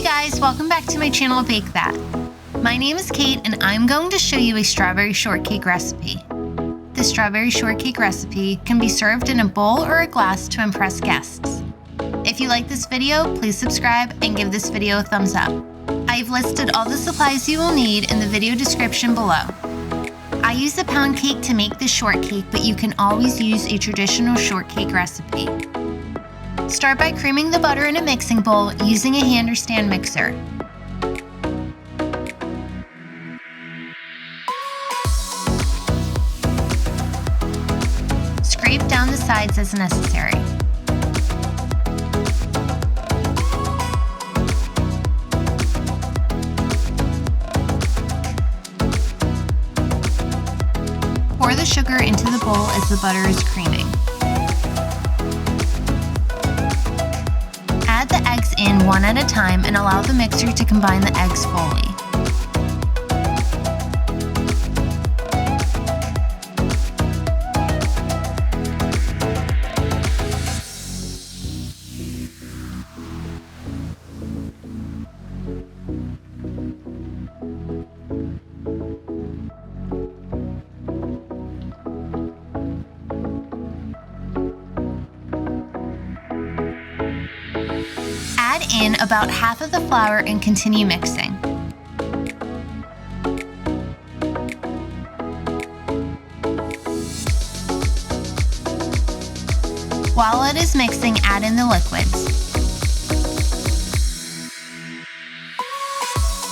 Hey guys, welcome back to my channel Bake That. My name is Kate and I'm going to show you a strawberry shortcake recipe. The strawberry shortcake recipe can be served in a bowl or a glass to impress guests. If you like this video, please subscribe and give this video a thumbs up. I've listed all the supplies you will need in the video description below. I use a pound cake to make this shortcake, but you can always use a traditional shortcake recipe. Start by creaming the butter in a mixing bowl using a hand or stand mixer. Scrape down the sides as necessary. Pour the sugar into the bowl as the butter is creaming. Add the eggs in one at a time and allow the mixer to combine the eggs fully. Add in about half of the flour and continue mixing. While it is mixing, add in the liquids.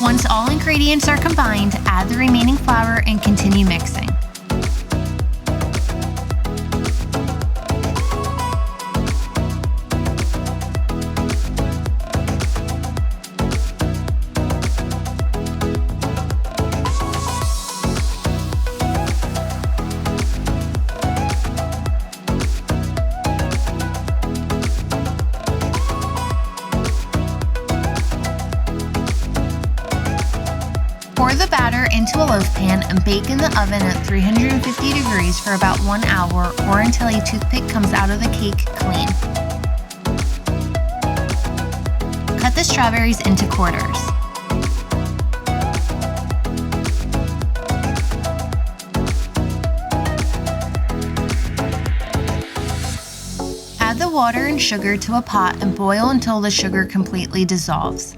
Once all ingredients are combined, add the remaining flour and continue mixing. Pour the batter into a loaf pan and bake in the oven at 350 degrees for about 1 hour or until a toothpick comes out of the cake clean. Cut the strawberries into quarters. Add the water and sugar to a pot and boil until the sugar completely dissolves.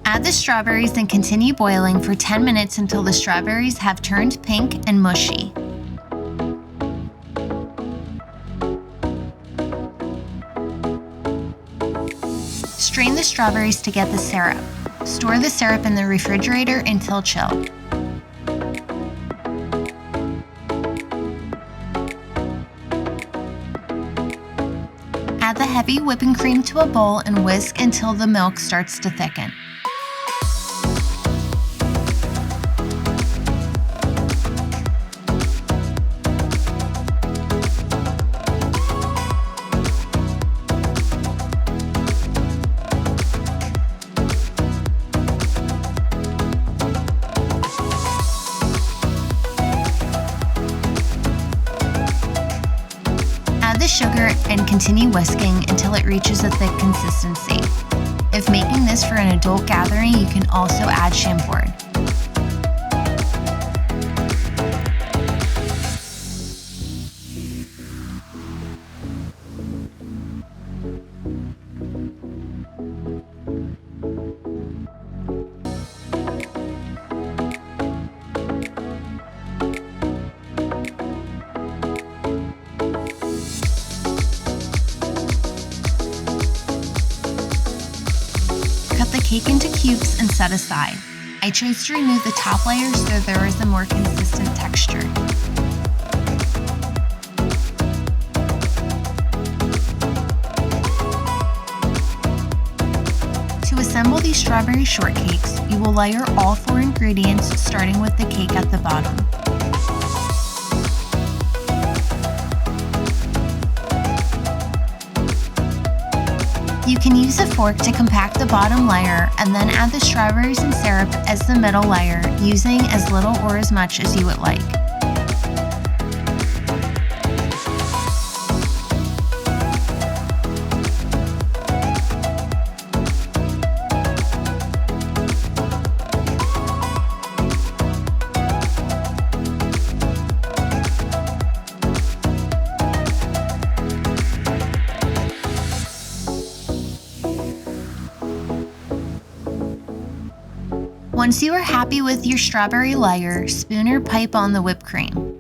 Add the strawberries and continue boiling for 10 minutes until the strawberries have turned pink and mushy. Strain the strawberries to get the syrup. Store the syrup in the refrigerator until chilled. Add the heavy whipping cream to a bowl and whisk until the milk starts to thicken. Add the sugar and continue whisking until it reaches a thick consistency. If making this for an adult gathering, you can also add Chambord. Cut the cake into cubes and set aside. I chose to remove the top layer so there is a more consistent texture. To assemble these strawberry shortcakes, you will layer all 4 ingredients starting with the cake at the bottom. You can use a fork to compact the bottom layer and then add the strawberries and syrup as the middle layer, using as little or as much as you would like. Once you are happy with your strawberry layer, spoon or pipe on the whipped cream.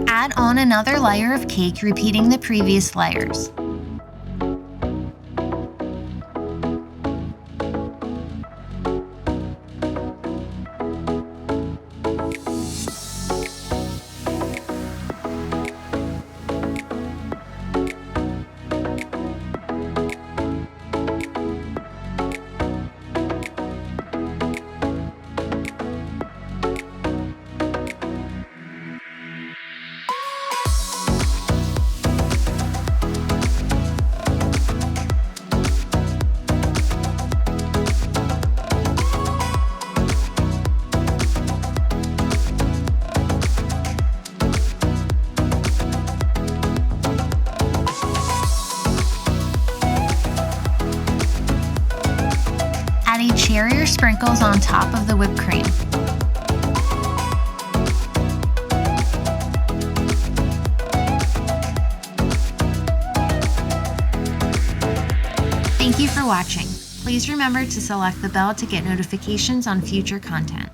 Add on another layer of cake, repeating the previous layers. Add a cherry or sprinkles on top of the whipped cream. Thank you for watching. Please remember to select the bell to get notifications on future content.